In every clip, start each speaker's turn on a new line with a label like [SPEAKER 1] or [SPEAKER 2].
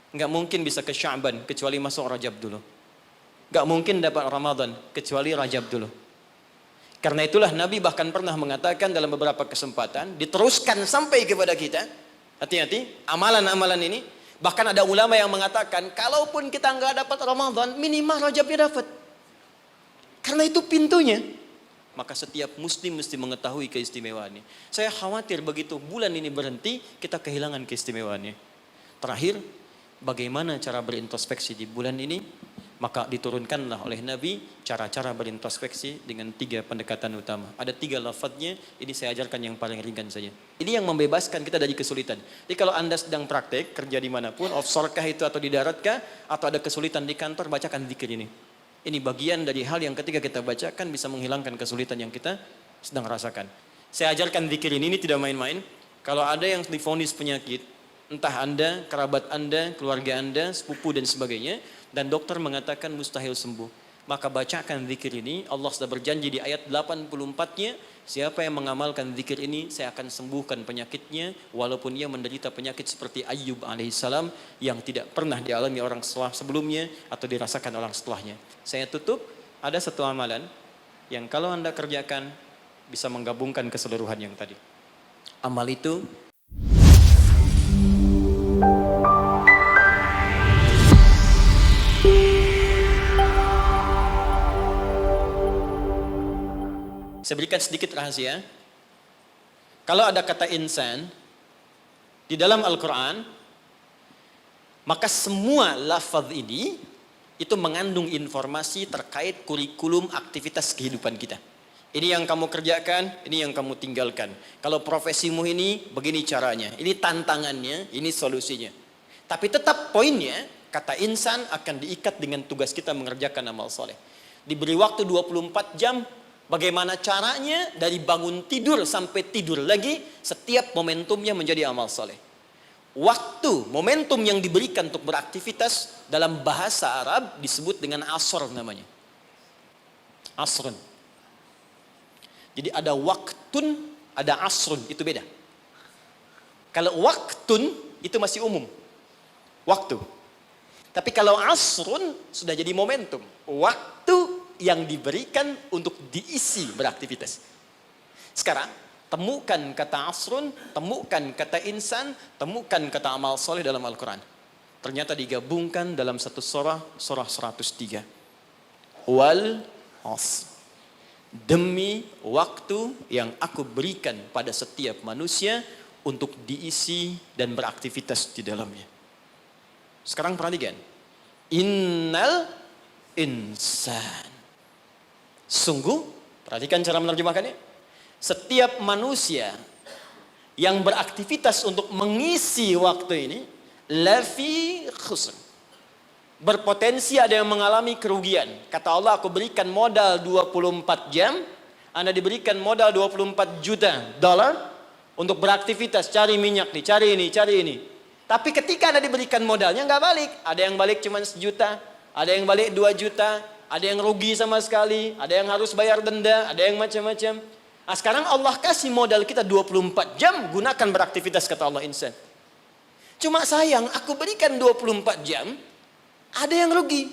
[SPEAKER 1] Nggak mungkin bisa ke Sya'ban kecuali masuk Rajab dulu. Nggak mungkin dapat Ramadan kecuali Rajab dulu. Karena itulah Nabi bahkan pernah mengatakan dalam beberapa kesempatan, diteruskan sampai kepada kita, hati-hati, amalan-amalan ini. Bahkan ada ulama yang mengatakan, kalaupun kita nggak dapat Ramadan, minimal Rajabnya dapat. Karena itu pintunya. Maka setiap muslim mesti mengetahui keistimewaannya. Saya khawatir begitu bulan ini berhenti, kita kehilangan keistimewaannya. Terakhir, bagaimana cara berintrospeksi di bulan ini? Maka diturunkanlah oleh Nabi cara-cara berintrospeksi dengan 3 pendekatan utama. Ada 3 lafadznya, ini saya ajarkan yang paling ringan saja. Ini yang membebaskan kita dari kesulitan. Jadi kalau Anda sedang praktek, kerja dimanapun, offshore-kah itu atau di darat-kah, atau ada kesulitan di kantor, bacakan zikir ini. Ini bagian dari hal yang ketika kita bacakan bisa menghilangkan kesulitan yang kita sedang rasakan. Saya ajarkan zikir ini tidak main-main. Kalau ada yang divonis penyakit, entah Anda, kerabat Anda, keluarga Anda, sepupu dan sebagainya, dan dokter mengatakan mustahil sembuh, maka bacakan zikir ini. Allah sudah berjanji di ayat 84-nya, siapa yang mengamalkan zikir ini, saya akan sembuhkan penyakitnya, walaupun ia menderita penyakit seperti Ayyub alaihissalam yang tidak pernah dialami orang sebelumnya atau dirasakan orang setelahnya. Saya tutup, ada satu amalan yang kalau Anda kerjakan bisa menggabungkan keseluruhan yang tadi. Amal itu saya berikan sedikit rahasia. Kalau ada kata insan di dalam Al-Quran, maka semua lafaz ini itu mengandung informasi terkait kurikulum aktivitas kehidupan kita. Ini yang kamu kerjakan, ini yang kamu tinggalkan. Kalau profesimu ini, begini caranya. Ini tantangannya, ini solusinya. Tapi tetap poinnya, kata insan akan diikat dengan tugas kita mengerjakan amal soleh. Diberi waktu 24 jam, bagaimana caranya dari bangun tidur sampai tidur lagi, setiap momentumnya menjadi amal soleh. Waktu, momentum yang diberikan untuk beraktivitas dalam bahasa Arab disebut dengan asr namanya. Asrun. Jadi ada waktun, ada asrun, itu beda. Kalau waktun itu masih umum, waktu. Tapi kalau asrun sudah jadi momentum, waktu yang diberikan untuk diisi beraktivitas. Sekarang temukan kata asrun, temukan kata insan, temukan kata amal soleh dalam Al-Quran. Ternyata digabungkan dalam satu surah 103. Wal asr. Demi waktu yang aku berikan pada setiap manusia untuk diisi dan beraktivitas di dalamnya. Sekarang perhatikan. Innal insan. Sungguh, perhatikan cara menerjemahkannya. Setiap manusia yang beraktivitas untuk mengisi waktu ini, lafi khusr. Berpotensi ada yang mengalami kerugian. Kata Allah, aku berikan modal 24 jam, Anda diberikan modal 24 juta dolar untuk beraktivitas, cari minyak nih, cari ini. Tapi ketika Anda diberikan modalnya nggak balik. Ada yang balik cuma 1 juta, ada yang balik 2 juta, ada yang rugi sama sekali, ada yang harus bayar denda, ada yang macam-macam. Nah, sekarang Allah kasih modal kita 24 jam, gunakan beraktivitas, kata Allah insan. Cuma sayang, aku berikan 24 jam, ada yang rugi.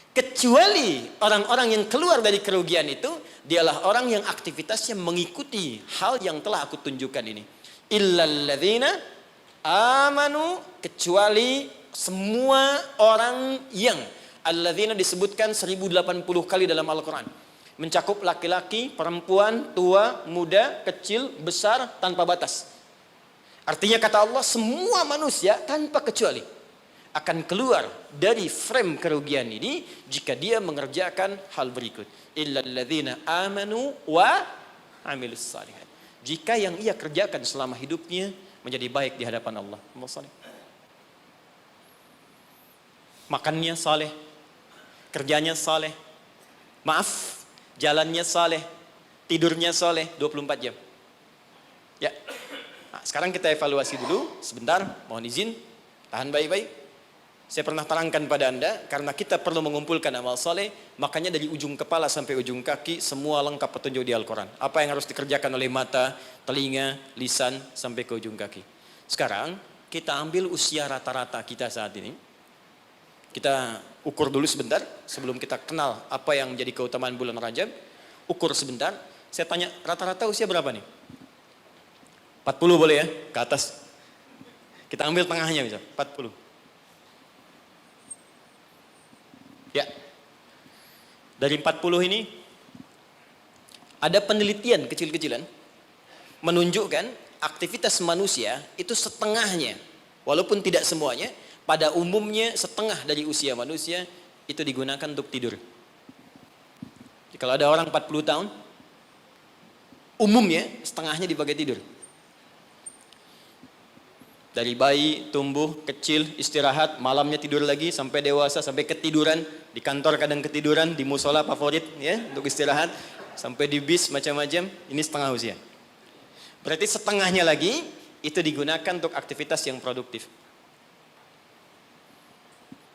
[SPEAKER 1] Kecuali orang-orang yang keluar dari kerugian itu, dialah orang yang aktivitasnya mengikuti hal yang telah aku tunjukkan ini. Illalladzina amanu, kecuali semua orang yang alladzina disebutkan 1080 kali dalam Al-Quran. Mencakup laki-laki, perempuan, tua, muda, kecil, besar, tanpa batas. Artinya kata Allah, semua manusia tanpa kecuali akan keluar dari frame kerugian ini jika dia mengerjakan hal berikut. Illalladzina amanu wa amilus salihat. Jika yang ia kerjakan selama hidupnya menjadi baik di hadapan Allah. Makannya saleh, kerjanya saleh, maaf, jalannya saleh, tidurnya saleh 24 jam. Ya. Nah, sekarang kita evaluasi dulu sebentar, mohon izin, tahan baik-baik. Saya pernah terangkan pada Anda, karena kita perlu mengumpulkan amal saleh, makanya dari ujung kepala sampai ujung kaki semua lengkap petunjuk di Al-Quran. Apa yang harus dikerjakan oleh mata, telinga, lisan sampai ke ujung kaki. Sekarang kita ambil usia rata-rata kita saat ini. Kita ukur dulu sebentar sebelum kita kenal apa yang menjadi keutamaan bulan Rajab. Ukur sebentar. Saya tanya rata-rata usia berapa nih? 40 boleh ya? Ke atas. Kita ambil tengahnya misal, 40. Ya. Dari 40 ini ada penelitian kecil-kecilan menunjukkan aktivitas manusia itu setengahnya, walaupun tidak semuanya, pada umumnya setengah dari usia manusia itu digunakan untuk tidur. Jadi kalau ada orang 40 tahun, umumnya setengahnya dipakai tidur. Dari bayi, tumbuh, kecil, istirahat, malamnya tidur lagi, sampai dewasa, sampai ketiduran, di kantor kadang ketiduran, di musola favorit ya untuk istirahat, sampai di bis macam-macam, ini setengah usia. Berarti setengahnya lagi itu digunakan untuk aktivitas yang produktif.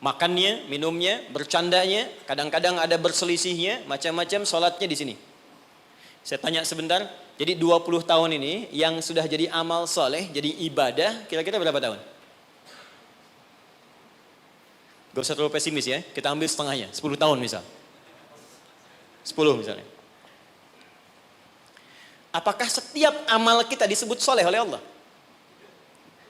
[SPEAKER 1] Makannya, minumnya, bercandanya, kadang-kadang ada berselisihnya, macam-macam, sholatnya di sini. Saya tanya sebentar, jadi 20 tahun ini yang sudah jadi amal soleh, jadi ibadah, kira-kira berapa tahun? Gak usah terlalu pesimis ya, kita ambil setengahnya, 10 tahun misal. 10 misalnya. Apakah setiap amal kita disebut soleh oleh Allah?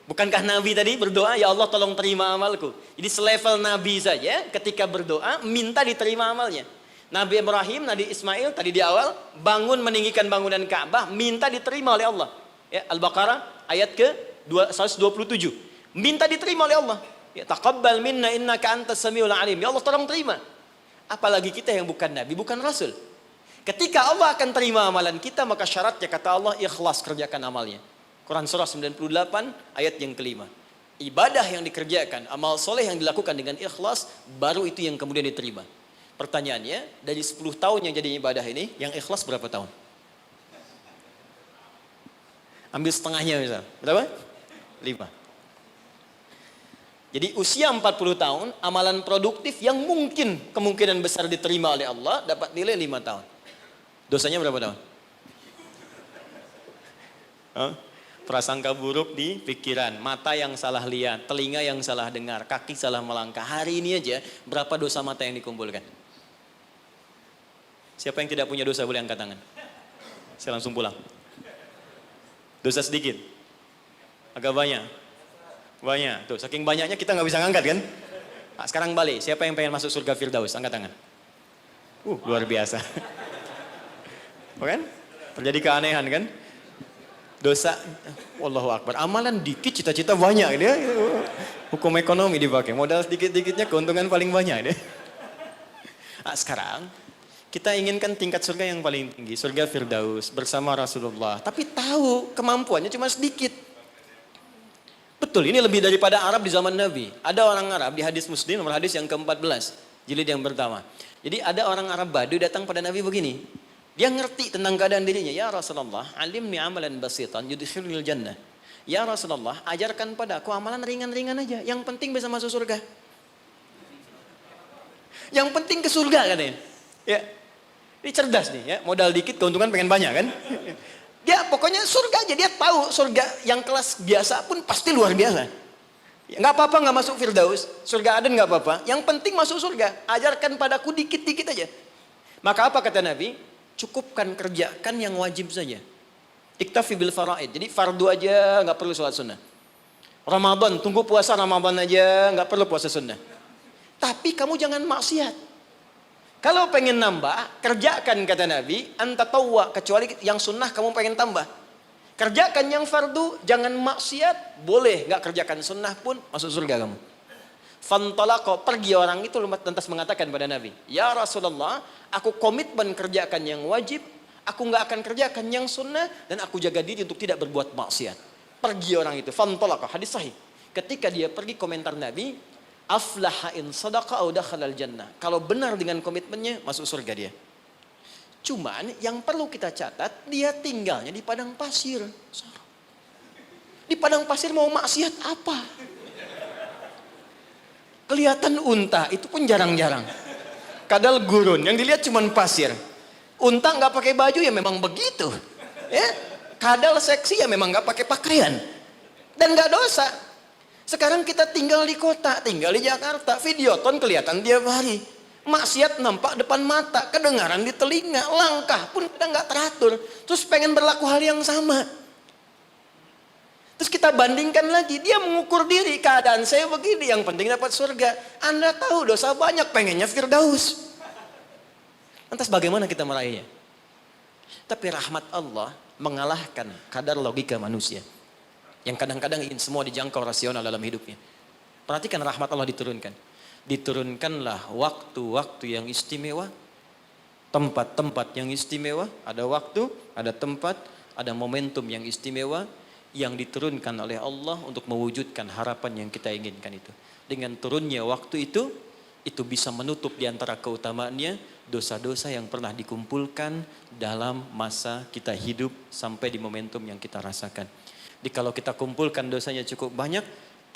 [SPEAKER 1] Bukankah Nabi tadi berdoa, ya Allah tolong terima amalku. Jadi selevel Nabi saja ketika berdoa, minta diterima amalnya. Nabi Ibrahim, Nabi Ismail tadi di awal bangun meninggikan bangunan Ka'bah, minta diterima oleh Allah. Ya, Al-Baqarah ayat ke 127. Minta diterima oleh Allah. Ya, taqabbal minna innaka antas samiul alim. Ya Allah tolong terima. Apalagi kita yang bukan nabi, bukan rasul. Ketika Allah akan terima amalan kita, maka syaratnya kata Allah ikhlas kerjakan amalnya. Quran surah 98 ayat yang kelima. Ibadah yang dikerjakan, amal soleh yang dilakukan dengan ikhlas, baru itu yang kemudian diterima. Pertanyaannya, dari 10 tahun yang jadi ibadah ini, yang ikhlas berapa tahun? Ambil setengahnya misal. Berapa? 5. Jadi usia 40 tahun, amalan produktif yang mungkin kemungkinan besar diterima oleh Allah, dapat nilai 5 tahun. Dosanya berapa tahun? Prasangka buruk di pikiran, mata yang salah lihat, telinga yang salah dengar, kaki salah melangkah. Hari ini aja, berapa dosa mata yang dikumpulkan? Siapa yang tidak punya dosa boleh angkat tangan. Saya langsung pulang. Dosa sedikit? Agak banyak? Banyak. Tuh, saking banyaknya kita nggak bisa ngangkat kan? Nah, sekarang balik, siapa yang pengen masuk surga Firdaus? Angkat tangan. Luar biasa. Bukan? Terjadi keanehan kan? Dosa, Wallahu Akbar. Amalan dikit, cita-cita banyak dia. Hukum ekonomi dipakai. Modal sedikit-dikitnya keuntungan paling banyak dia. Nah, sekarang kita inginkan tingkat surga yang paling tinggi, surga Firdaus bersama Rasulullah. Tapi tahu kemampuannya cuma sedikit. Betul, ini lebih daripada Arab di zaman Nabi. Ada orang Arab di hadis Muslim, nomor hadis yang ke-14, jilid yang pertama. Jadi ada orang Arab Badu datang pada Nabi begini. Dia ngerti tentang keadaan dirinya. Ya Rasulullah, alimni amalan basitan yudkhilul jannah. Ya Rasulullah, ajarkan padaku amalan ringan-ringan aja. Yang penting bisa masuk surga. Yang penting ke surga katanya. Ya. Ini cerdas nih ya, modal dikit keuntungan pengen banyak kan. Dia pokoknya surga aja, dia tahu surga yang kelas biasa pun pasti luar biasa. Ya, nggak apa-apa nggak masuk Firdaus, surga Aden nggak apa-apa. Yang penting masuk surga, ajarkan padaku dikit-dikit aja. Maka apa kata Nabi? Cukupkan kerjakan yang wajib saja. Iktafi bil faraid, jadi fardu aja nggak perlu sholat sunnah. Ramadan, tunggu puasa Ramadan aja nggak perlu puasa sunnah. Tapi kamu jangan maksiat. Kalau pengen nambah, kerjakan kata Nabi, antatawwa, kecuali yang sunnah kamu pengen tambah. Kerjakan yang fardu, jangan maksiat, boleh nggak kerjakan sunnah pun masuk surga kamu. Fantalaqa, pergi orang itu lantas mengatakan pada Nabi, ya Rasulullah, aku komitmen kerjakan yang wajib, aku nggak akan kerjakan yang sunnah, dan aku jaga diri untuk tidak berbuat maksiat. Pergi orang itu, fantalaqa, hadis sahih. Ketika dia pergi, komentar Nabi, aflaha in sadaqa au dakhalal jannah. Kalau benar dengan komitmennya, masuk surga dia. Cuman yang perlu kita catat, dia tinggalnya di padang pasir. Di padang pasir mau maksiat apa? Kelihatan unta, itu pun jarang-jarang. Kadal gurun, yang dilihat cuma pasir. Unta nggak pakai baju ya memang begitu. Ya, kadal seksi ya memang nggak pakai pakaian. Dan nggak dosa. Sekarang kita tinggal di kota, tinggal di Jakarta, videoton kelihatan tiap hari. Maksiat nampak depan mata, kedengaran di telinga, langkah pun kita nggak teratur. Terus pengen berlaku hal yang sama. Terus kita bandingkan lagi, dia mengukur diri, keadaan saya begini, yang penting dapat surga. Anda tahu dosa banyak, pengennya Firdaus. Lantas bagaimana kita meraihnya? Tapi rahmat Allah mengalahkan kadar logika manusia. Yang kadang-kadang ingin semua dijangkau rasional dalam hidupnya. Perhatikan rahmat Allah diturunkan. Diturunkanlah waktu-waktu yang istimewa, tempat-tempat yang istimewa, ada waktu, ada tempat, ada momentum yang istimewa yang diturunkan oleh Allah untuk mewujudkan harapan yang kita inginkan itu. Dengan turunnya waktu itu bisa menutup di antara keutamaannya dosa-dosa yang pernah dikumpulkan dalam masa kita hidup sampai di momentum yang kita rasakan. Jadi kalau kita kumpulkan dosanya cukup banyak,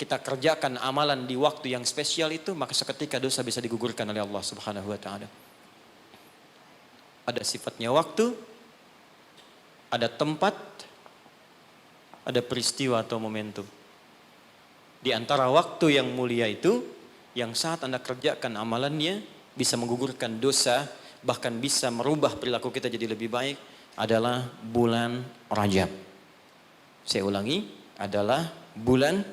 [SPEAKER 1] kita kerjakan amalan di waktu yang spesial itu, maka seketika dosa bisa digugurkan oleh Allah Subhanahu wa taala. Ada sifatnya waktu, ada tempat, ada peristiwa atau momentum. Di antara waktu yang mulia itu, yang saat Anda kerjakan amalannya bisa menggugurkan dosa, bahkan bisa merubah perilaku kita jadi lebih baik, adalah bulan Rajab. Saya ulangi, adalah bulan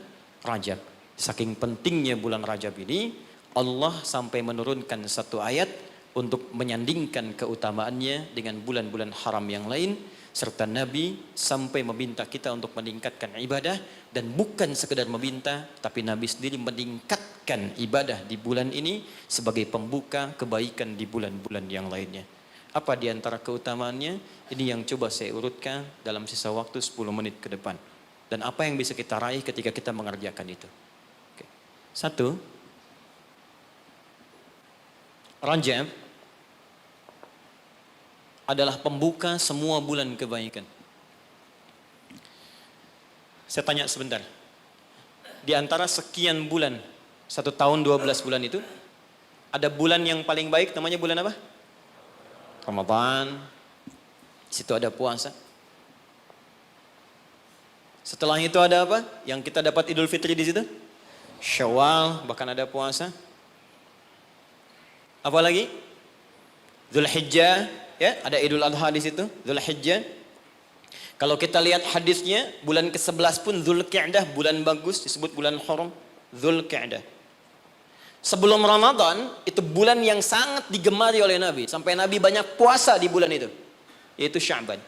[SPEAKER 1] Rajab. Saking pentingnya bulan Rajab ini, Allah sampai menurunkan satu ayat untuk menyandingkan keutamaannya dengan bulan-bulan haram yang lain, serta Nabi sampai meminta kita untuk meningkatkan ibadah, dan bukan sekedar meminta, tapi Nabi sendiri meningkatkan ibadah di bulan ini sebagai pembuka kebaikan di bulan-bulan yang lainnya. Apa di antara keutamaannya? Ini yang coba saya urutkan dalam sisa waktu 10 menit ke depan. Dan apa yang bisa kita raih ketika kita mengerjakan itu. Oke. 1. Rajab adalah pembuka semua bulan kebaikan. Saya tanya sebentar. Di antara sekian bulan, 1 tahun 12 bulan itu, ada bulan yang paling baik, namanya bulan apa? Ramadan. Di situ ada puasa. Setelah itu ada apa? Yang kita dapat Idul Fitri di situ? Syawal, bahkan ada puasa. Apa lagi? Dzulhijjah, ya, ada Idul Adha di situ, Dzulhijjah. Kalau kita lihat hadisnya, bulan ke-11 pun Dzulqa'dah, bulan bagus, disebut bulan haram, Dzulqa'dah. Sebelum Ramadan, itu bulan yang sangat digemari oleh Nabi, sampai Nabi banyak puasa di bulan itu, yaitu Sya'ban.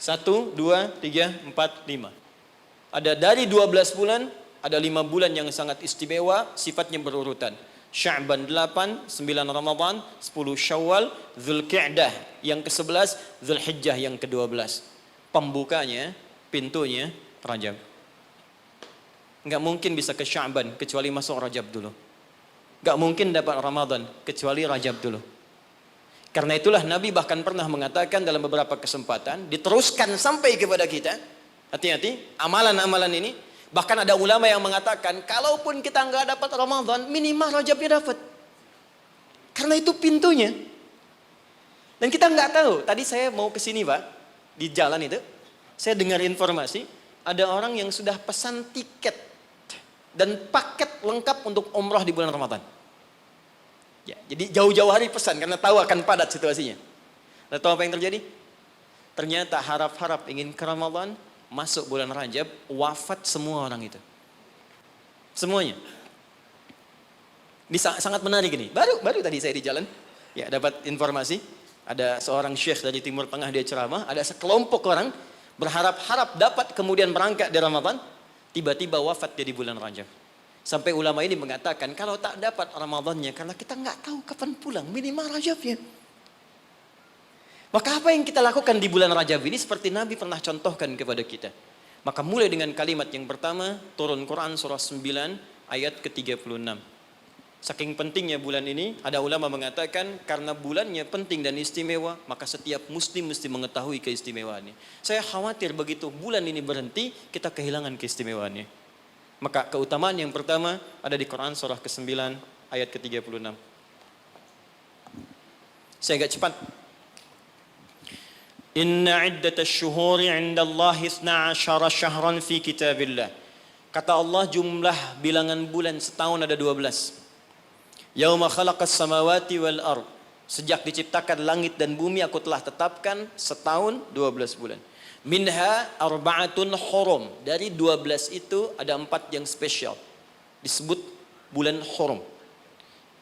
[SPEAKER 1] 1, 2, 3, 4, 5. Ada dari 12 bulan, ada 5 bulan yang sangat istimewa, sifatnya berurutan. Sya'ban 8, 9 Ramadan, 10 Syawal, Dzulqa'dah yang ke-11, Dzulhijjah yang ke-12. Pembukanya, pintunya Rajab. Enggak mungkin bisa ke Sya'ban kecuali masuk Rajab dulu. Enggak mungkin dapat Ramadan kecuali Rajab dulu. Karena itulah Nabi bahkan pernah mengatakan dalam beberapa kesempatan, diteruskan sampai kepada kita, hati-hati, amalan-amalan ini. Bahkan ada ulama yang mengatakan, kalaupun kita nggak dapat Ramadan, minimal Rajabnya dapat. Karena itu pintunya. Dan kita nggak tahu, tadi saya mau ke sini Pak, di jalan itu, saya dengar informasi, ada orang yang sudah pesan tiket dan paket lengkap untuk umrah di bulan Ramadan. Ya, jadi jauh-jauh hari pesan karena tahu akan padat situasinya. Lalu tahu apa yang terjadi? Ternyata harap-harap ingin ke Ramadan, masuk bulan Rajab, wafat semua orang itu. Semuanya. Ini sangat menarik ini. Baru tadi saya di jalan, ya dapat informasi, ada seorang syekh dari Timur Tengah dia ceramah, ada sekelompok orang berharap-harap dapat kemudian berangkat di Ramadan, tiba-tiba wafat dia di bulan Rajab. Sampai ulama ini mengatakan, kalau tak dapat Ramadannya, karena kita nggak tahu kapan pulang, minimal Rajabnya. Maka apa yang kita lakukan di bulan Rajab ini, seperti Nabi pernah contohkan kepada kita. Maka mulai dengan kalimat yang pertama, turun Quran surah 9 ayat ke-36. Saking pentingnya bulan ini, ada ulama mengatakan, karena bulannya penting dan istimewa, maka setiap muslim mesti mengetahui keistimewaannya. Saya khawatir begitu bulan ini berhenti, kita kehilangan keistimewaannya. Maka keutamaan yang pertama ada di Quran surah ke-9 ayat ke-36. Saya agak cepat. Inna iddatash syuhuri 'indallahi 12 syahran fi kitabillah. Kata Allah, jumlah bilangan bulan setahun ada 12. Yauma khalaqas samawati wal ard. Sejak diciptakan langit dan bumi aku telah tetapkan setahun 12 bulan. Minha arba'atun hurum. Dari 12 itu ada 4 yang spesial. Disebut bulan hurum.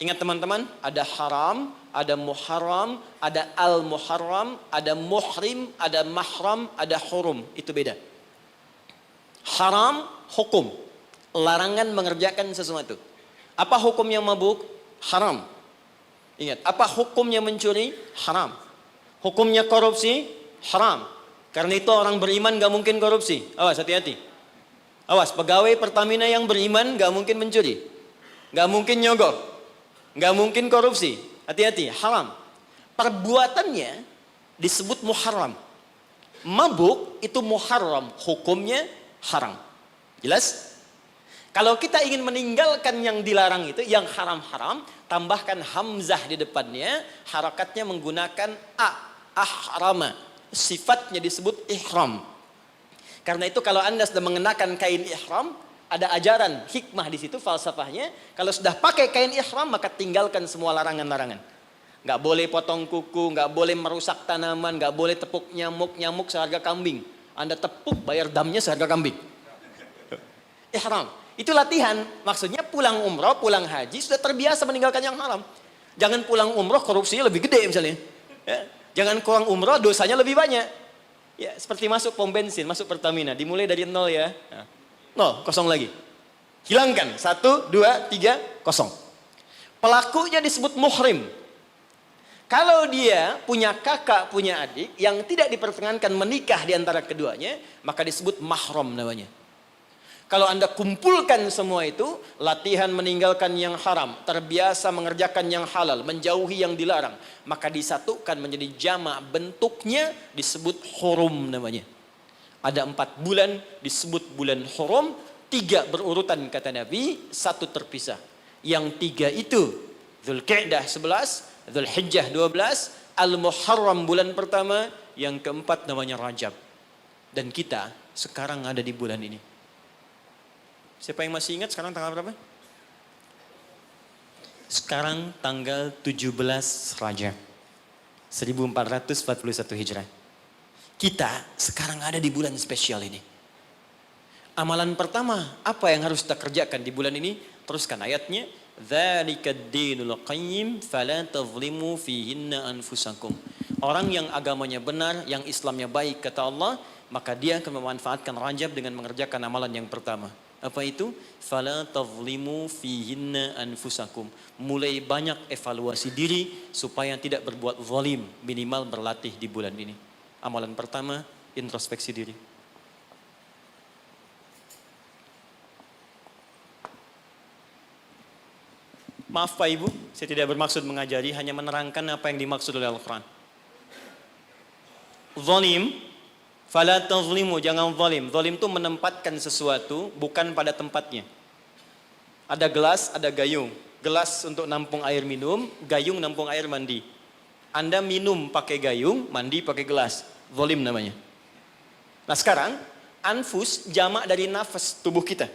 [SPEAKER 1] Ingat teman-teman, ada haram, ada muharram, ada al-muharram, ada muhrim, ada mahram, ada hurum. Itu beda. Haram, hukum. Larangan mengerjakan sesuatu. Apa hukumnya mabuk? Haram. Ingat, apa hukumnya mencuri? Haram. Hukumnya korupsi? Haram. Karena itu orang beriman gak mungkin korupsi. Awas, hati-hati. Awas, pegawai Pertamina yang beriman gak mungkin mencuri. Gak mungkin nyogok. Gak mungkin korupsi. Hati-hati, haram. Perbuatannya disebut muharram. Mabuk itu muharram, hukumnya haram. Jelas? Kalau kita ingin meninggalkan yang dilarang itu, yang haram-haram, tambahkan hamzah di depannya, harakatnya menggunakan ahrama. Sifatnya disebut ihram. Karena itu kalau Anda sudah mengenakan kain ihram, ada ajaran hikmah di situ, falsafahnya. Kalau sudah pakai kain ihram, maka tinggalkan semua larangan-larangan. Nggak boleh potong kuku, nggak boleh merusak tanaman, nggak boleh tepuk nyamuk seharga kambing. Anda tepuk, bayar damnya seharga kambing. Ihram. Itu latihan. Maksudnya pulang umroh, pulang haji, sudah terbiasa meninggalkan yang haram. Jangan pulang umroh, korupsinya lebih gede misalnya. Ya. Jangan kurang umroh, dosanya lebih banyak. Ya, seperti masuk pom bensin, masuk Pertamina. Dimulai dari 0 ya. Nah, 0, kosong lagi. Hilangkan. 1, 2, 3, kosong. Pelakunya disebut muhrim. Kalau dia punya kakak, punya adik, yang tidak diperkenankan menikah di antara keduanya, maka disebut mahram namanya. Kalau Anda kumpulkan semua itu, latihan meninggalkan yang haram, terbiasa mengerjakan yang halal, menjauhi yang dilarang, maka disatukan menjadi jamak, bentuknya disebut hurum namanya. Ada 4 bulan disebut bulan hurum, 3 berurutan kata Nabi, 1 terpisah. Yang 3 itu Dzulqa'dah 11, Dzulhijjah 12, Al-Muharram bulan pertama, yang keempat namanya Rajab. Dan kita sekarang ada di bulan ini. Siapa yang masih ingat sekarang tanggal berapa? Sekarang tanggal 17 Rajab 1441 Hijrah. Kita sekarang ada di bulan spesial ini. Amalan pertama, apa yang harus kita kerjakan di bulan ini? Teruskan ayatnya. Dzalikad dinul qayyim fala tazlimu fihinna anfusakum. Orang yang agamanya benar, yang Islamnya baik kata Allah, maka dia akan memanfaatkan Rajab dengan mengerjakan amalan yang pertama. Apa itu? Fala tazlimu fihinna anfusakum. Mulai banyak evaluasi diri supaya tidak berbuat zalim, minimal berlatih di bulan ini. Amalan pertama, introspeksi diri. Maaf Pak Ibu, saya tidak bermaksud mengajari, hanya menerangkan apa yang dimaksud oleh Al-Quran. Zalim, fala tazlimu, jangan zalim. Zalim itu menempatkan sesuatu bukan pada tempatnya. Ada gelas, ada gayung. Gelas untuk nampung air minum, gayung nampung air mandi. Anda minum pakai gayung, mandi pakai gelas. Zalim namanya. Nah sekarang, anfus jamak dari nafas tubuh kita.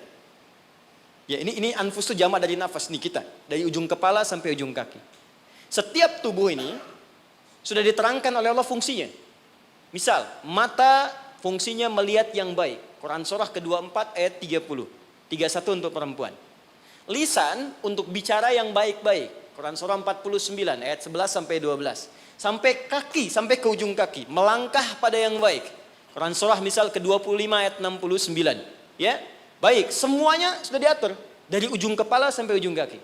[SPEAKER 1] Ya ini anfus itu jamak dari nafas nih kita. Dari ujung kepala sampai ujung kaki. Setiap tubuh ini sudah diterangkan oleh Allah fungsinya. Misal, mata fungsinya melihat yang baik. Quran surah ke-24 ayat 30. 31 untuk perempuan. Lisan untuk bicara yang baik-baik. Quran surah 49 ayat 11 sampai 12. Sampai kaki, sampai ke ujung kaki. Melangkah pada yang baik. Quran surah misal ke-25 ayat 69. Ya, baik, semuanya sudah diatur. Dari ujung kepala sampai ujung kaki.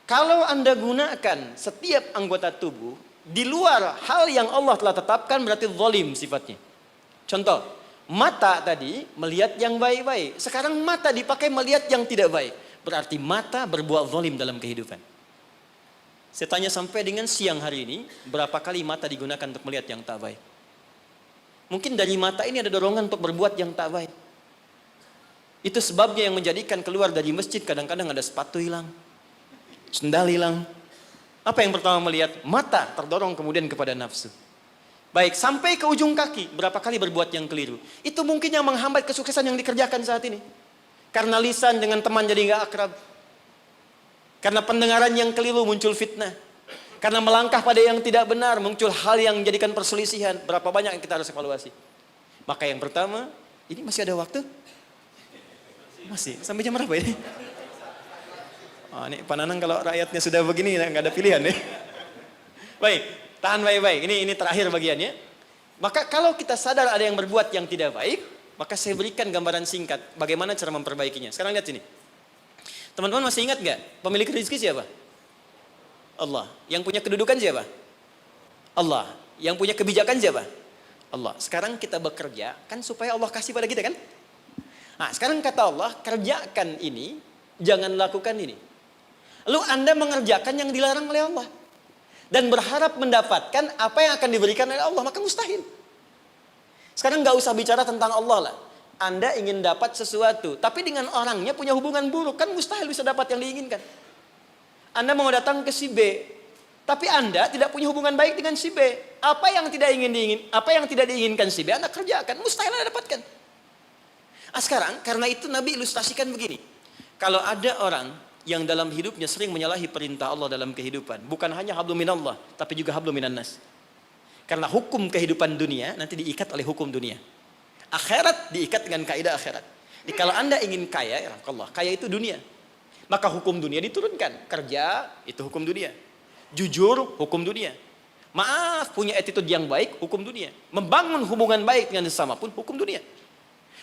[SPEAKER 1] Kalau Anda gunakan setiap anggota tubuh di luar hal yang Allah telah tetapkan, berarti zalim sifatnya. Contoh, mata tadi melihat yang baik-baik. Sekarang mata dipakai melihat yang tidak baik. Berarti mata berbuat zalim dalam kehidupan. Saya tanya sampai dengan siang hari ini, berapa kali mata digunakan untuk melihat yang tak baik? Mungkin dari mata ini ada dorongan untuk berbuat yang tak baik. Itu sebabnya yang menjadikan keluar dari masjid kadang-kadang ada sepatu hilang, sendal hilang. Apa yang pertama melihat? Mata terdorong kemudian kepada nafsu. Baik, sampai ke ujung kaki, berapa kali berbuat yang keliru. Itu mungkin yang menghambat kesuksesan yang dikerjakan saat ini. Karena lisan dengan teman jadi nggak akrab. Karena pendengaran yang keliru muncul fitnah. Karena melangkah pada yang tidak benar muncul hal yang menjadikan perselisihan. Berapa banyak yang kita harus evaluasi. Maka yang pertama, ini masih ada waktu? Masih, sampai jam berapa ini? Oh, ini Pak Nanang kalau rakyatnya sudah begini nggak ada pilihan nih. Baik, tahan baik-baik. Ini terakhir bagiannya. Maka kalau kita sadar ada yang berbuat yang tidak baik, maka saya berikan gambaran singkat bagaimana cara memperbaikinya. Sekarang lihat sini. Teman-teman masih ingat nggak pemilik rezeki siapa? Allah. Yang punya kedudukan siapa? Allah. Yang punya kebijakan siapa? Allah. Sekarang kita bekerja kan supaya Allah kasih pada kita kan? Nah, sekarang kata Allah, kerjakan ini, jangan lakukan ini. Lalu Anda mengerjakan yang dilarang oleh Allah. Dan berharap mendapatkan apa yang akan diberikan oleh Allah, maka mustahil. Sekarang nggak usah bicara tentang Allah lah. Anda ingin dapat sesuatu, tapi dengan orangnya punya hubungan buruk, kan mustahil bisa dapat yang diinginkan. Anda mau datang ke si B, tapi Anda tidak punya hubungan baik dengan si B. Apa yang tidak diinginkan si B, Anda kerjakan, mustahil Anda dapatkan. Nah, sekarang karena itu Nabi ilustrasikan begini. Kalau ada orang yang dalam hidupnya sering menyalahi perintah Allah dalam kehidupan, bukan hanya hablum minallah, tapi juga hablum minan nas. Karena hukum kehidupan dunia nanti diikat oleh hukum dunia. Akhirat diikat dengan kaidah akhirat. Jadi kalau Anda ingin kaya, ya Allah, kaya itu dunia. Maka hukum dunia diturunkan. Kerja itu hukum dunia. Jujur hukum dunia. Maaf, punya attitude yang baik hukum dunia. Membangun hubungan baik dengan sesama pun hukum dunia.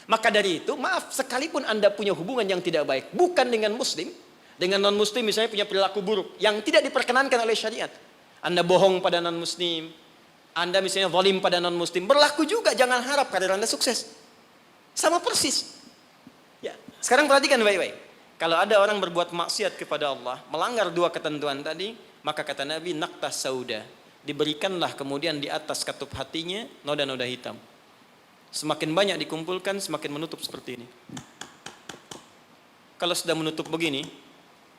[SPEAKER 1] Maka dari itu, maaf, sekalipun Anda punya hubungan yang tidak baik, bukan dengan muslim, dengan non-muslim misalnya punya perilaku buruk yang tidak diperkenankan oleh syariat. Anda bohong pada non-muslim, Anda misalnya zalim pada non-muslim, berlaku juga, jangan harap karir Anda sukses. Sama persis. Ya, sekarang perhatikan baik-baik. Kalau ada orang berbuat maksiat kepada Allah, melanggar dua ketentuan tadi, maka kata Nabi, naqtas sauda, diberikanlah kemudian di atas katup hatinya noda-noda hitam. Semakin banyak dikumpulkan, semakin menutup seperti ini. Kalau sudah menutup begini,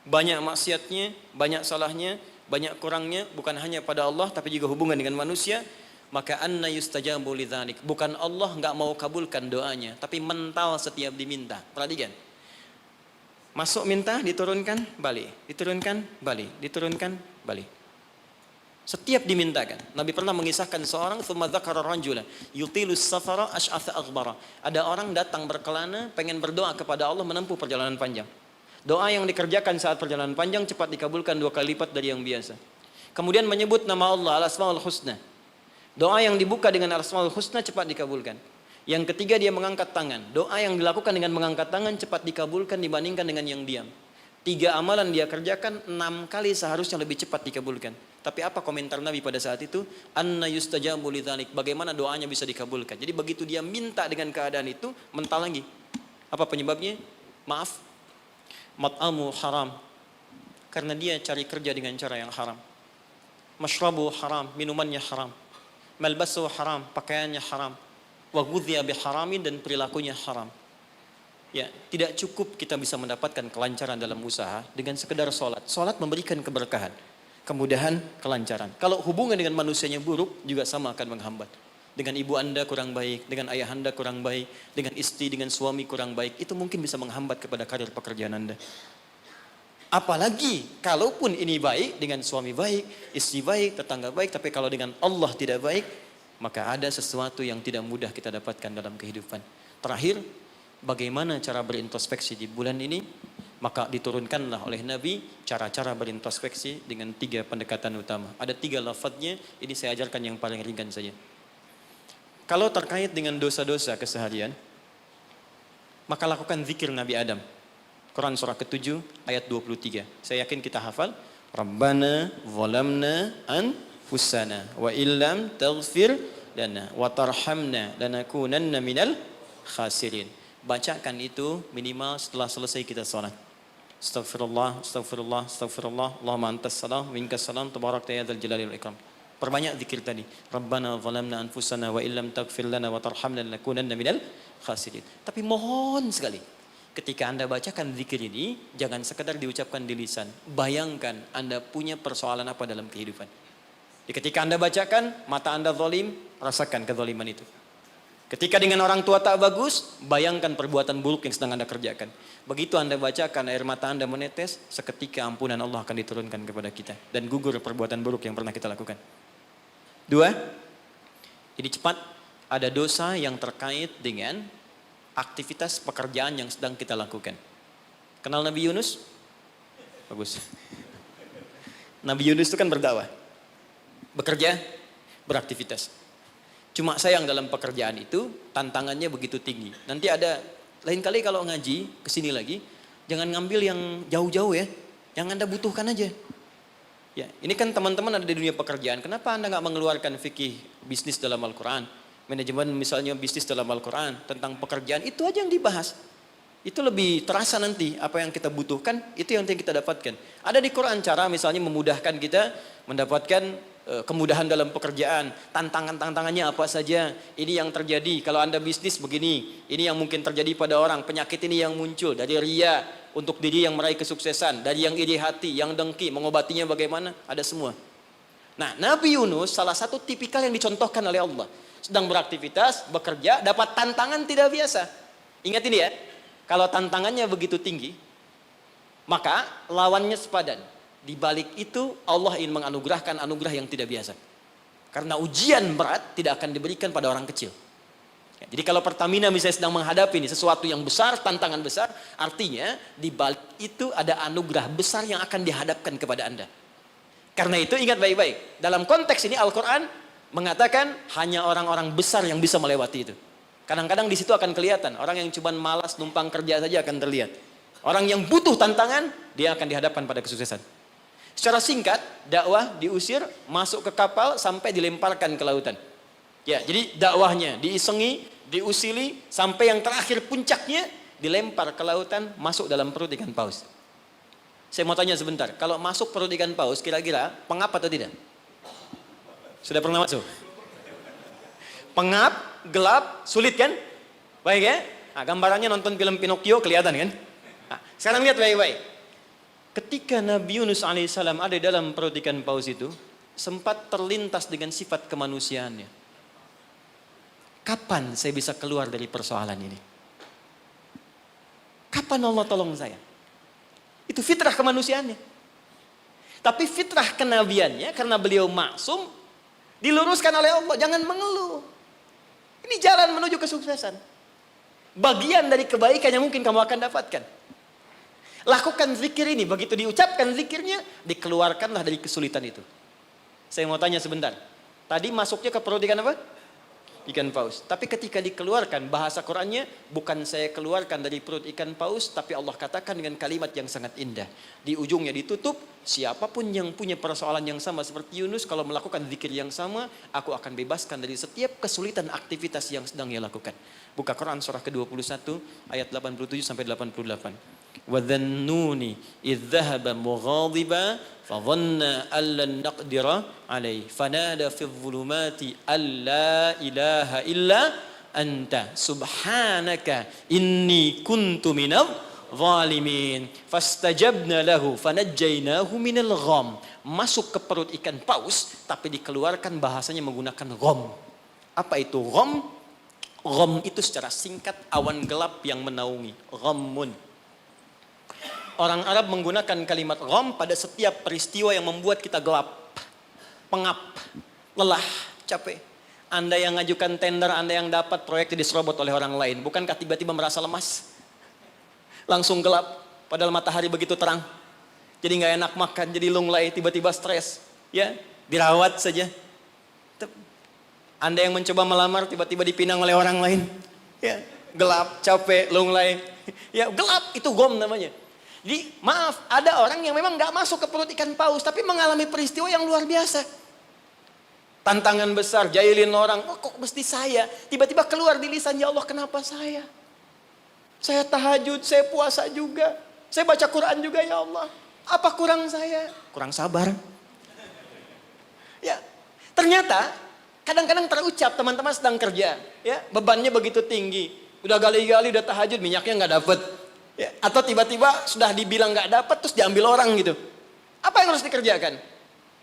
[SPEAKER 1] banyak maksiatnya, banyak salahnya, banyak kurangnya, bukan hanya pada Allah, tapi juga hubungan dengan manusia, maka anna yustajabu lidzalik. Bukan Allah nggak mau kabulkan doanya, tapi mental setiap diminta. Perhatikan. Masuk minta, diturunkan, balik. Diturunkan, balik. Diturunkan, balik. Setiap dimintakan. Nabi pernah mengisahkan seorang thumma dzakara rajula yutilus safara asy'atha aghbara. Ada orang datang berkelana pengen berdoa kepada Allah menempuh perjalanan panjang. Doa yang dikerjakan saat perjalanan panjang cepat dikabulkan 2 kali lipat dari yang biasa. Kemudian menyebut nama Allah al-asmaul husna. Doa yang dibuka dengan al-asmaul husna cepat dikabulkan. Yang ketiga dia mengangkat tangan. Doa yang dilakukan dengan mengangkat tangan cepat dikabulkan dibandingkan dengan yang diam. 3 amalan dia kerjakan 6 kali seharusnya lebih cepat dikabulkan. Tapi apa komentar Nabi pada saat itu? Anna yustajabu lidzalik. Bagaimana doanya bisa dikabulkan? Jadi begitu dia minta dengan keadaan itu, mental lagi. Apa penyebabnya? Maaf. Mat'amu haram. Karena dia cari kerja dengan cara yang haram. Mashrabu haram, minumannya haram. Malbasu haram, pakaiannya haram. Wa ghudhiya biharamin, dan perilakunya haram. Ya, tidak cukup kita bisa mendapatkan kelancaran dalam usaha dengan sekedar sholat. Sholat memberikan keberkahan, kemudahan, kelancaran. Kalau hubungan dengan manusianya buruk, juga sama akan menghambat. Dengan ibu Anda kurang baik, dengan ayah Anda kurang baik, dengan istri, dengan suami kurang baik, itu mungkin bisa menghambat kepada karir pekerjaan Anda. Apalagi kalaupun ini baik, dengan suami baik, istri baik, tetangga baik, tapi kalau dengan Allah tidak baik, maka ada sesuatu yang tidak mudah kita dapatkan dalam kehidupan. Terakhir, bagaimana cara berintrospeksi di bulan ini? Maka diturunkanlah oleh Nabi cara-cara berintrospeksi dengan 3 pendekatan utama. Ada 3 lafadznya, ini saya ajarkan yang paling ringan saja. Kalau terkait dengan dosa-dosa keseharian, maka lakukan zikir Nabi Adam. Quran surah ke-7 ayat 23. Saya yakin kita hafal. Rabbana zalamna anfusana wa illam taghfir lana wa tarhamna lanakunanna minal khasirin. Bacakan itu minimal setelah selesai kita sholat. Astaghfirullah, astaghfirullah, astaghfirullah. Allahumma antas salam, minkas salam, tabarakta ya dzal jalali wal ikram. Perbanyak zikir tadi. Rabbana zalamna anfusana wa illam taghfir lana wa tarhamna lanakunanna minal khasirin. Tapi mohon sekali, ketika Anda bacakan zikir ini, jangan sekadar diucapkan di lisan. Bayangkan Anda punya persoalan apa dalam kehidupan. Ketika Anda bacakan, mata Anda zalim, rasakan kezaliman itu. Ketika dengan orang tua tak bagus, bayangkan perbuatan buruk yang sedang Anda kerjakan. Begitu Anda bacakan, air mata Anda menetes, seketika ampunan Allah akan diturunkan kepada kita. Dan gugur perbuatan buruk yang pernah kita lakukan. 2, ini cepat, ada dosa yang terkait dengan aktivitas pekerjaan yang sedang kita lakukan. Kenal Nabi Yunus? Bagus. Nabi Yunus itu kan berdakwah. Bekerja, beraktivitas. Cuma sayang dalam pekerjaan itu tantangannya begitu tinggi. Nanti ada lain kali kalau ngaji kesini lagi, jangan ngambil yang jauh-jauh ya, yang Anda butuhkan aja. Ya, ini kan teman-teman ada di dunia pekerjaan. Kenapa Anda nggak mengeluarkan fikih bisnis dalam Al-Quran, manajemen misalnya bisnis dalam Al-Quran tentang pekerjaan itu aja yang dibahas. Itu lebih terasa nanti apa yang kita butuhkan, itu yang kita dapatkan. Ada di Quran cara misalnya memudahkan kita mendapatkan kemudahan dalam pekerjaan, tantangannya apa saja, ini yang terjadi kalau Anda bisnis begini, ini yang mungkin terjadi pada orang, penyakit ini yang muncul dari ria untuk diri yang meraih kesuksesan, dari yang iri hati, yang dengki, mengobatinya bagaimana, ada semua. Nah, Nabi Yunus salah satu tipikal yang dicontohkan oleh Allah, sedang beraktivitas, bekerja, dapat tantangan tidak biasa. Ingat ini ya, kalau tantangannya begitu tinggi, maka lawannya sepadan. Di balik itu Allah ingin menganugerahkan anugerah yang tidak biasa. Karena ujian berat tidak akan diberikan pada orang kecil. Ya, jadi kalau Pertamina misalnya sedang menghadapi ini sesuatu yang besar, tantangan besar, artinya di balik itu ada anugerah besar yang akan dihadapkan kepada Anda. Karena itu ingat baik-baik. Dalam konteks ini Al-Quran mengatakan hanya orang-orang besar yang bisa melewati itu. Kadang-kadang di situ akan kelihatan. Orang yang cuma malas numpang kerja saja akan terlihat. Orang yang butuh tantangan, dia akan dihadapkan pada kesuksesan. Secara singkat, dakwah diusir, masuk ke kapal sampai dilemparkan ke lautan. Ya, jadi dakwahnya diisengi, diusili sampai yang terakhir puncaknya dilempar ke lautan, masuk dalam perut ikan paus. Saya mau tanya sebentar, kalau masuk perut ikan paus kira-kira pengap atau tidak? Sudah pernah masuk? Pengap, gelap, sulit kan? Baik ya? Nah, gambarannya nonton film Pinocchio kelihatan kan? Nah, sekarang lihat baik-baik. Ketika Nabi Yunus alaihissalam ada dalam perut ikan paus itu, sempat terlintas dengan sifat kemanusiaannya. Kapan saya bisa keluar dari persoalan ini? Kapan Allah tolong saya? Itu fitrah kemanusiaannya. Tapi fitrah kenabiannya, karena beliau maksum, diluruskan oleh Allah. Jangan mengeluh. Ini jalan menuju kesuksesan. Bagian dari kebaikan yang mungkin kamu akan dapatkan. Lakukan zikir ini, begitu diucapkan zikirnya, dikeluarkanlah dari kesulitan itu. Saya mau tanya sebentar. Tadi masuknya ke perut ikan apa? Ikan paus. Tapi ketika dikeluarkan, bahasa Qurannya, bukan saya keluarkan dari perut ikan paus, tapi Allah katakan dengan kalimat yang sangat indah. Di ujungnya ditutup, siapapun yang punya persoalan yang sama seperti Yunus, kalau melakukan zikir yang sama, aku akan bebaskan dari setiap kesulitan aktivitas yang sedang ia lakukan. Buka Quran surah ke-21, ayat 87 sampai 88. وَذَنُّونِ إِذْ ذَهَبَ مُغَاضِبًا فَظَنَّ أَن لَّن نَّقْدِرَ عَلَيْهِ فَنَادَى فِي الظُّلُمَاتِ أَن لَّا إِلَٰهَ إِلَّا أَنتَ سُبْحَانَكَ إِنِّي كُنتُ مِنَ الظَّالِمِينَ فَاسْتَجَبْنَا لَهُ فَنَجَّيْنَاهُ مِنَ الْغَمِّ. Masuk ke perut ikan paus, tapi dikeluarkan bahasanya menggunakan gham. Apa itu gham? Gham itu secara singkat awan gelap yang menaungi. Ghammun. Orang Arab menggunakan kalimat gham pada setiap peristiwa yang membuat kita gelap, pengap, lelah, capek. Anda yang ngajukan tender, Anda yang dapat proyek diserobot oleh orang lain. Bukankah tiba-tiba merasa lemas? Langsung gelap, padahal matahari begitu terang. Jadi nggak enak makan, jadi lunglai, tiba-tiba stres. Ya, dirawat saja. Anda yang mencoba melamar, tiba-tiba dipinang oleh orang lain. Ya, gelap, capek, lunglai. Ya, gelap, itu gham namanya. Jadi maaf, ada orang yang memang gak masuk ke perut ikan paus, tapi mengalami peristiwa yang luar biasa. Tantangan besar, jahilin orang, oh, kok mesti saya? Tiba-tiba keluar di lisan, ya Allah kenapa saya? Saya tahajud, saya puasa juga. Saya baca Quran juga ya Allah. Apa kurang saya? Kurang sabar. Ya, ternyata kadang-kadang terucap teman-teman sedang kerja. Ya, bebannya begitu tinggi. Udah gali-gali, udah tahajud, minyaknya gak dapet. Ya, atau tiba-tiba sudah dibilang nggak dapat terus diambil orang gitu. Apa yang harus dikerjakan?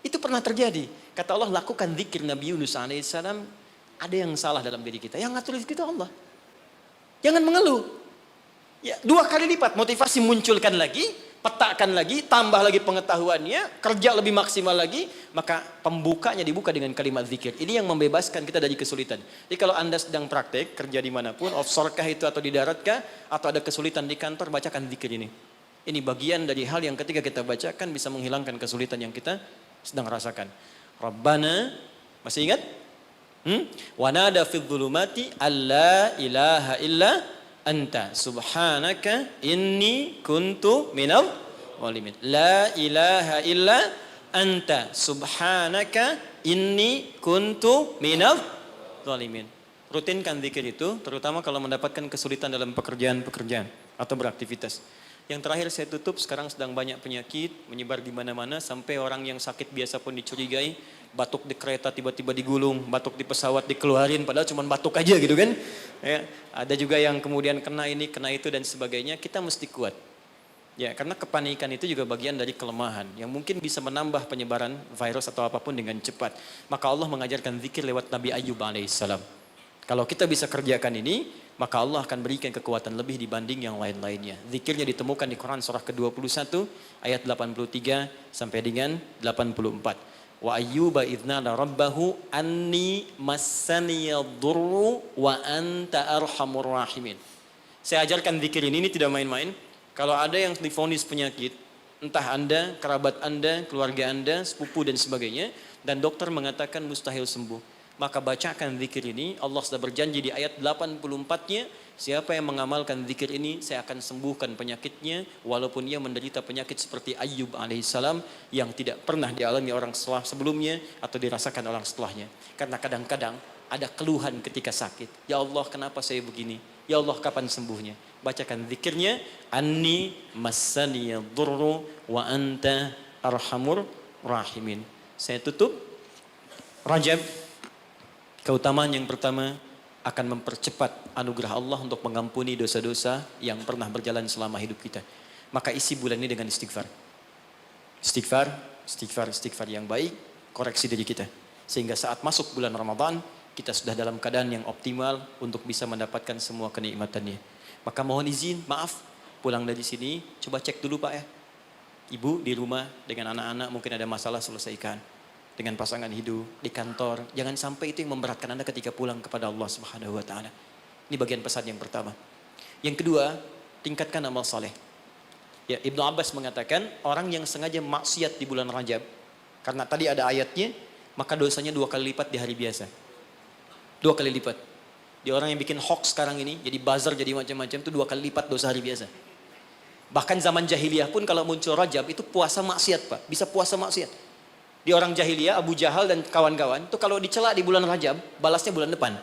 [SPEAKER 1] Itu pernah terjadi. Kata Allah, lakukan zikir Nabi Yunus alaihissalam. Ada yang salah dalam diri kita. Yang ngatur rezeki itu Allah. Jangan mengeluh. Ya, 2 kali lipat motivasi munculkan lagi, petakan lagi, tambah lagi pengetahuannya, kerja lebih maksimal lagi, maka pembukanya dibuka dengan kalimat zikir. Ini yang membebaskan kita dari kesulitan. Jadi kalau Anda sedang praktek, kerja dimanapun, offshore kah itu atau di darat kah, atau ada kesulitan di kantor, bacakan zikir ini. Ini bagian dari hal yang ketika kita bacakan bisa menghilangkan kesulitan yang kita sedang rasakan. Rabbana, masih ingat? Wa nada fil dhulumati alla ilaha illa anta subhanaka inni kuntu minal zalimin. La ilaha illa anta subhanaka inni kuntu minal zalimin. Rutinkan zikir itu, terutama kalau mendapatkan kesulitan dalam pekerjaan-pekerjaan atau beraktivitas. Yang terakhir saya tutup, sekarang sedang banyak penyakit menyebar di mana-mana, sampai orang yang sakit biasa pun dicurigai, batuk di kereta tiba-tiba digulung, batuk di pesawat dikeluarin, padahal cuma batuk aja gitu kan. Ya, ada juga yang kemudian kena ini, kena itu dan sebagainya. Kita mesti kuat. Ya, karena kepanikan itu juga bagian dari kelemahan yang mungkin bisa menambah penyebaran virus atau apapun dengan cepat. Maka Allah mengajarkan zikir lewat Nabi Ayyub alaihissalam. Kalau kita bisa kerjakan ini, maka Allah akan berikan kekuatan lebih dibanding yang lain-lainnya. Zikirnya ditemukan di Quran surah ke-21 ayat 83 sampai dengan 84. Wa ayyuba idznada rabbahu anni massaniyadurru wa anta arhamur rahimin. Saya ajarkan zikir ini tidak main-main. Kalau ada yang divonis penyakit, entah Anda, kerabat Anda, keluarga Anda, sepupu dan sebagainya, dan dokter mengatakan mustahil sembuh, maka bacakan zikir ini. Allah sudah berjanji di ayat 84-nya, siapa yang mengamalkan zikir ini, saya akan sembuhkan penyakitnya, walaupun ia menderita penyakit seperti Ayyub alaihissalam yang tidak pernah dialami orang sebelumnya atau dirasakan orang setelahnya. Karena kadang-kadang ada keluhan ketika sakit. Ya Allah, kenapa saya begini? Ya Allah, kapan sembuhnya? Bacakan zikirnya, anni massaniyadurru wa anta arhamur rahimin. Saya tutup. Rajab, keutamaan yang pertama akan mempercepat anugerah Allah untuk mengampuni dosa-dosa yang pernah berjalan selama hidup kita. Maka isi bulan ini dengan istighfar. Istighfar yang baik, koreksi diri kita. Sehingga saat masuk bulan Ramadan, kita sudah dalam keadaan yang optimal untuk bisa mendapatkan semua kenikmatannya. Maka mohon izin, maaf, pulang dari sini, coba cek dulu Pak ya. Ibu di rumah dengan anak-anak mungkin ada masalah, selesaikan. Dengan pasangan hidup, di kantor. Jangan sampai itu yang memberatkan Anda ketika pulang kepada Allah Subhanahu wa Ta'ala. Ini bagian pesan yang pertama. Yang kedua, tingkatkan amal saleh. Ya, Ibnu Abbas mengatakan, orang yang sengaja maksiat di bulan Rajab, karena tadi ada ayatnya, maka dosanya 2 kali lipat di hari biasa. 2 kali lipat. Di orang yang bikin hoax sekarang ini, jadi buzzer, jadi macam-macam, itu 2 kali lipat dosa hari biasa. Bahkan zaman jahiliyah pun kalau muncul Rajab, itu puasa maksiat Pak. Bisa puasa maksiat. Di orang jahiliyah, Abu Jahal dan kawan-kawan, itu kalau dicela di bulan Rajab, balasnya bulan depan.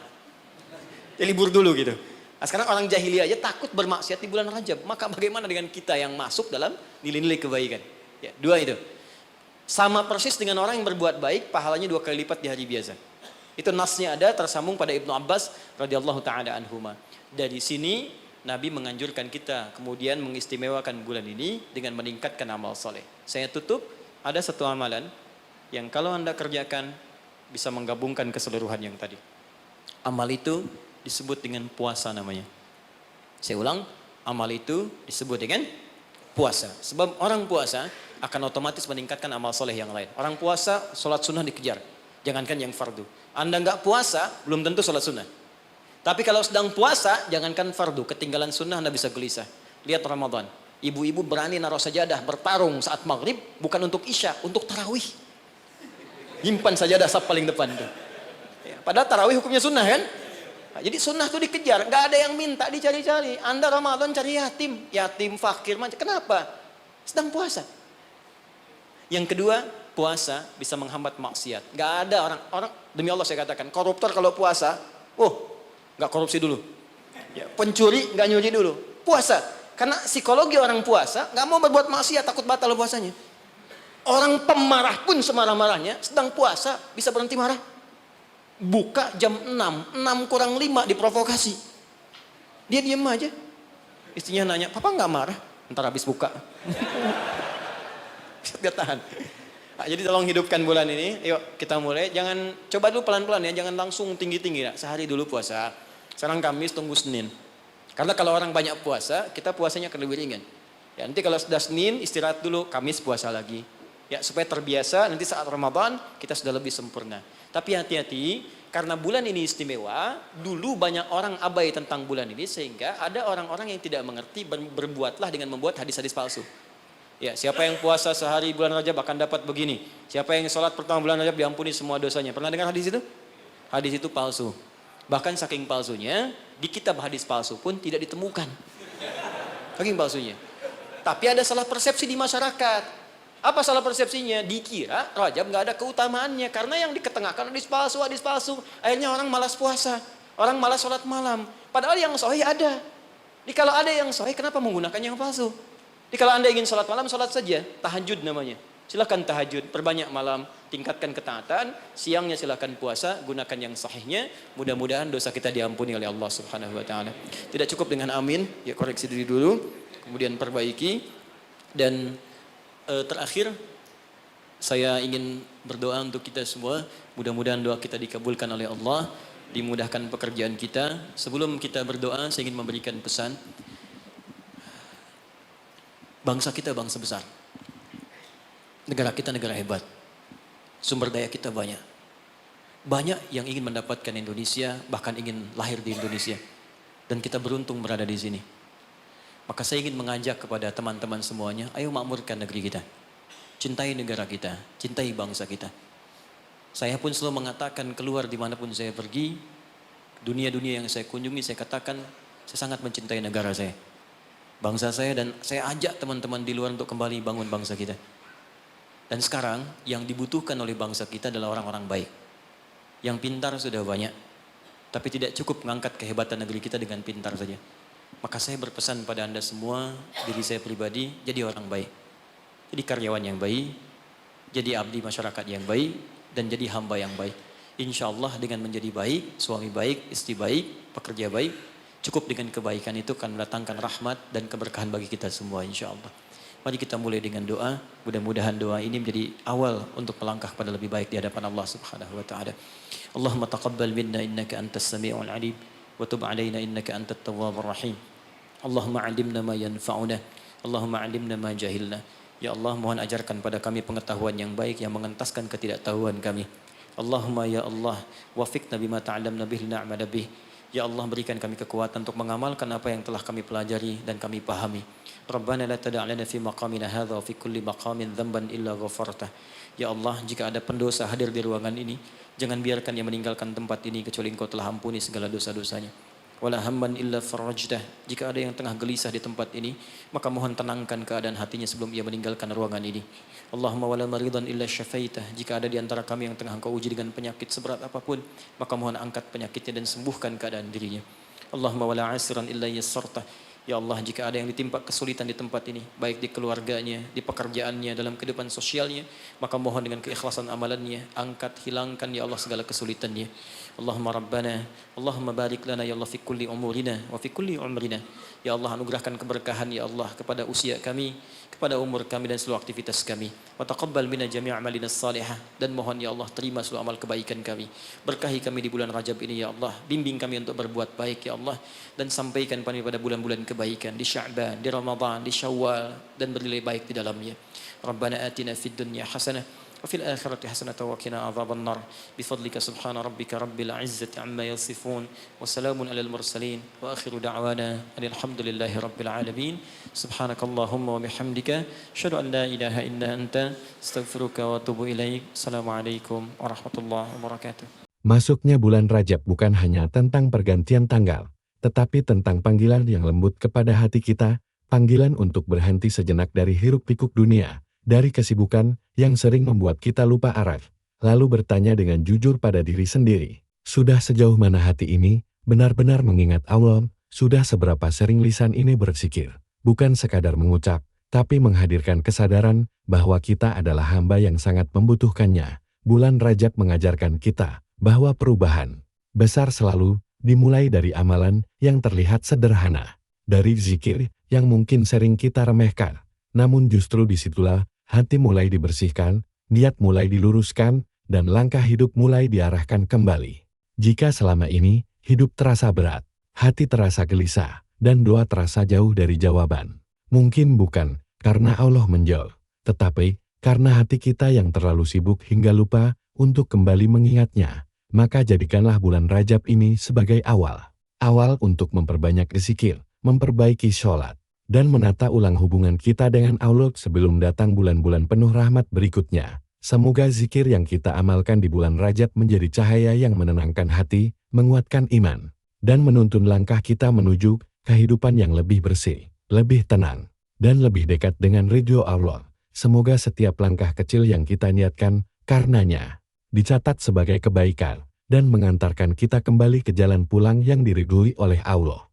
[SPEAKER 1] Ya, libur dulu gitu. Nah, sekarang orang jahiliyah aja takut bermaksiat di bulan Rajab. Maka bagaimana dengan kita yang masuk dalam nilai-nilai kebaikan? Ya, 2 itu. Sama persis dengan orang yang berbuat baik, pahalanya 2 kali lipat di hari biasa. Itu nasnya ada tersambung pada Ibnu Abbas radhiyallahu taala anhuma. Dari sini Nabi menganjurkan kita kemudian mengistimewakan bulan ini dengan meningkatkan amal soleh. Saya tutup, ada satu amalan yang kalau Anda kerjakan bisa menggabungkan keseluruhan yang tadi. Amal itu disebut dengan puasa namanya. Saya ulang, amal itu disebut dengan puasa. Sebab orang puasa akan otomatis meningkatkan amal soleh yang lain. Orang puasa, sholat sunnah dikejar. Jangankan yang fardu. Anda nggak puasa, belum tentu sholat sunnah. Tapi kalau sedang puasa, jangankan fardu. Ketinggalan sunnah Anda bisa gelisah. Lihat Ramadan. Ibu-ibu berani naruh sajadah, bertarung saat maghrib, bukan untuk isya, untuk tarawih. Nyimpan sajadah saf paling depan tuh. Ya, padahal tarawih hukumnya sunnah kan? Nah, jadi sunnah tuh dikejar, nggak ada yang minta dicari-cari. Anda Ramadan cari yatim fakir macam. Kenapa? Sedang puasa. Yang kedua, puasa bisa menghambat maksiat. Nggak ada orang demi Allah saya katakan, koruptor kalau puasa, nggak korupsi dulu. Ya, pencuri nggak nyuri dulu. Puasa, karena psikologi orang puasa nggak mau berbuat maksiat, takut batal puasanya. Orang pemarah pun semarah-marahnya sedang puasa bisa berhenti marah. Buka jam 6 kurang 5 diprovokasi. Dia diam aja. Istrinya nanya, "Papa nggak marah?" Ntar habis buka. Dia tahan. Jadi tolong hidupkan bulan ini. Yuk kita mulai. Jangan coba dulu pelan-pelan ya. Jangan langsung tinggi-tinggi. Ya. Sehari dulu puasa. Sekarang Kamis tunggu Senin. Karena kalau orang banyak puasa, kita puasanya akan lebih ringan. Ya, nanti kalau sudah Senin istirahat dulu, Kamis puasa lagi. Ya supaya terbiasa. Nanti saat Ramadan kita sudah lebih sempurna. Tapi hati-hati. Karena bulan ini istimewa. Dulu banyak orang abai tentang bulan ini. Sehingga ada orang-orang yang tidak mengerti. Berbuatlah dengan membuat hadis-hadis palsu. Ya, siapa yang puasa sehari bulan Rajab akan dapat begini. Siapa yang sholat pertama bulan Rajab diampuni semua dosanya. Pernah dengar hadis itu? Hadis itu palsu. Bahkan saking palsunya, di kitab hadis palsu pun tidak ditemukan. Saking palsunya. Tapi ada salah persepsi di masyarakat. Apa salah persepsinya? Dikira Rajab nggak ada keutamaannya. Karena yang diketengahkan hadis palsu, hadis palsu. Akhirnya orang malas puasa. Orang malas sholat malam. Padahal yang sahih ada. Jadi kalau ada yang sahih, kenapa menggunakan yang palsu? Jadi kalau Anda ingin sholat malam, sholat saja. Tahajud namanya. Silakan tahajud, perbanyak malam, tingkatkan ketaatan. Siangnya silakan puasa, gunakan yang sahihnya. Mudah-mudahan dosa kita diampuni oleh Allah Subhanahu Wa Taala. Tidak cukup dengan amin, ya koreksi diri dulu, kemudian perbaiki. Dan terakhir, saya ingin berdoa untuk kita semua. Mudah-mudahan doa kita dikabulkan oleh Allah, dimudahkan pekerjaan kita. Sebelum kita berdoa, saya ingin memberikan pesan. Bangsa kita bangsa besar. Negara kita negara hebat. Sumber daya kita banyak. Banyak yang ingin mendapatkan Indonesia, bahkan ingin lahir di Indonesia. Dan kita beruntung berada di sini. Maka saya ingin mengajak kepada teman-teman semuanya, ayo makmurkan negeri kita. Cintai negara kita, cintai bangsa kita. Saya pun selalu mengatakan keluar dimanapun saya pergi, dunia-dunia yang saya kunjungi, saya katakan saya sangat mencintai negara saya. Bangsa saya, dan saya ajak teman-teman di luar untuk kembali bangun bangsa kita. Dan sekarang yang dibutuhkan oleh bangsa kita adalah orang-orang baik. Yang pintar sudah banyak, tapi tidak cukup mengangkat kehebatan negeri kita dengan pintar saja. Maka saya berpesan pada Anda semua, diri saya pribadi, jadi orang baik. Jadi karyawan yang baik, jadi abdi masyarakat yang baik, dan jadi hamba yang baik. Insya Allah dengan menjadi baik, suami baik, istri baik, pekerja baik, cukup dengan kebaikan itu akan mendatangkan rahmat dan keberkahan bagi kita semua insya Allah. Mari kita mulai dengan doa. Mudah-mudahan doa ini menjadi awal untuk melangkah pada lebih baik di hadapan Allah Subhanahu Wa Taala. Allahumma taqabbal minna innaka antas sami'ul alim wa tub alaina innaka antat tawwabur rahim. Allahumma 'allimna ma yanfa'una. Allahumma 'allimna ma jahilna. Ya Allah, mohon ajarkan pada kami pengetahuan yang baik yang mengentaskan ketidaktahuan kami. Allahumma ya Allah, wafiqna bima ta'allamna bihi na'mala bih. Ya Allah, berikan kami kekuatan untuk mengamalkan apa yang telah kami pelajari dan kami pahami. Rabbana la tada' lana fi maqamina hadha wa fi kulli maqamin dhanban illa ghafartah. Ya Allah, jika ada pendosa hadir di ruangan ini, jangan biarkan dia meninggalkan tempat ini kecuali Engkau telah ampuni segala dosa-dosanya. Wala hamman illa farajtah. Jika ada yang tengah gelisah di tempat ini, maka mohon tenangkan keadaan hatinya sebelum ia meninggalkan ruangan ini. Allahumma wala maridan illa syafaitah. Jika ada di antara kami yang tengah Engkau uji dengan penyakit seberat apapun, maka mohon angkat penyakitnya dan sembuhkan keadaan dirinya. Allahumma wala asiran illa yassartah. Ya Allah, jika ada yang ditimpa kesulitan di tempat ini, baik di keluarganya, di pekerjaannya, dalam kehidupan sosialnya, maka mohon dengan keikhlasan amalannya, angkat, hilangkan ya Allah segala kesulitannya. Allahumma Rabbana, Allahumma barik lana ya Allah fi kulli umurina wa fi kulli umrina. Ya Allah, anugerahkan keberkahan ya Allah kepada usia kami, kepada umur kami dan seluruh aktivitas kami. Wa taqabbal minna jami' a'malina salihah, dan mohon ya Allah terima seluruh amal kebaikan kami. Berkahi kami di bulan Rajab ini ya Allah, bimbing kami untuk berbuat baik ya Allah, dan sampaikan kami pada bulan-bulan kebaikan di Sya'ban, di Ramadan, di Syawal, dan bernilai baik di dalamnya. Rabbana atina fid dunya hasanah wa fil akhirati hasanatan wa qina adzaban nar. Bifadlika subhana rabbika rabbil izzati amma yasifun wa salamun alal mursalin wa akhiru da'wana alhamdulillahi rabbil alamin. Subhanakallahumma wa bihamdika asyhadu an la ilaha illa anta astaghfiruka wa atubu ilaik. Assalamualaikum warahmatullahi wabarakatuh.
[SPEAKER 2] Masuknya bulan Rajab bukan hanya tentang pergantian tanggal, tetapi tentang panggilan yang lembut kepada hati kita, panggilan untuk berhenti sejenak dari hiruk-pikuk dunia, dari kesibukan yang sering membuat kita lupa arah, lalu bertanya dengan jujur pada diri sendiri, sudah sejauh mana hati ini benar-benar mengingat Allah, sudah seberapa sering lisan ini berzikir, bukan sekadar mengucap, tapi menghadirkan kesadaran bahwa kita adalah hamba yang sangat membutuhkannya. Bulan Rajab mengajarkan kita bahwa perubahan besar selalu dimulai dari amalan yang terlihat sederhana, dari zikir yang mungkin sering kita remehkan, namun justru disitulah hati mulai dibersihkan, niat mulai diluruskan, dan langkah hidup mulai diarahkan kembali. Jika selama ini, hidup terasa berat, hati terasa gelisah, dan doa terasa jauh dari jawaban, mungkin bukan karena Allah menjauh, tetapi karena hati kita yang terlalu sibuk hingga lupa untuk kembali mengingatnya, maka jadikanlah bulan Rajab ini sebagai awal. Awal untuk memperbanyak zikir, memperbaiki sholat, dan menata ulang hubungan kita dengan Allah sebelum datang bulan-bulan penuh rahmat berikutnya. Semoga zikir yang kita amalkan di bulan Rajab menjadi cahaya yang menenangkan hati, menguatkan iman, dan menuntun langkah kita menuju kehidupan yang lebih bersih, lebih tenang, dan lebih dekat dengan ridho Allah. Semoga setiap langkah kecil yang kita niatkan karenanya dicatat sebagai kebaikan dan mengantarkan kita kembali ke jalan pulang yang diridhoi oleh Allah.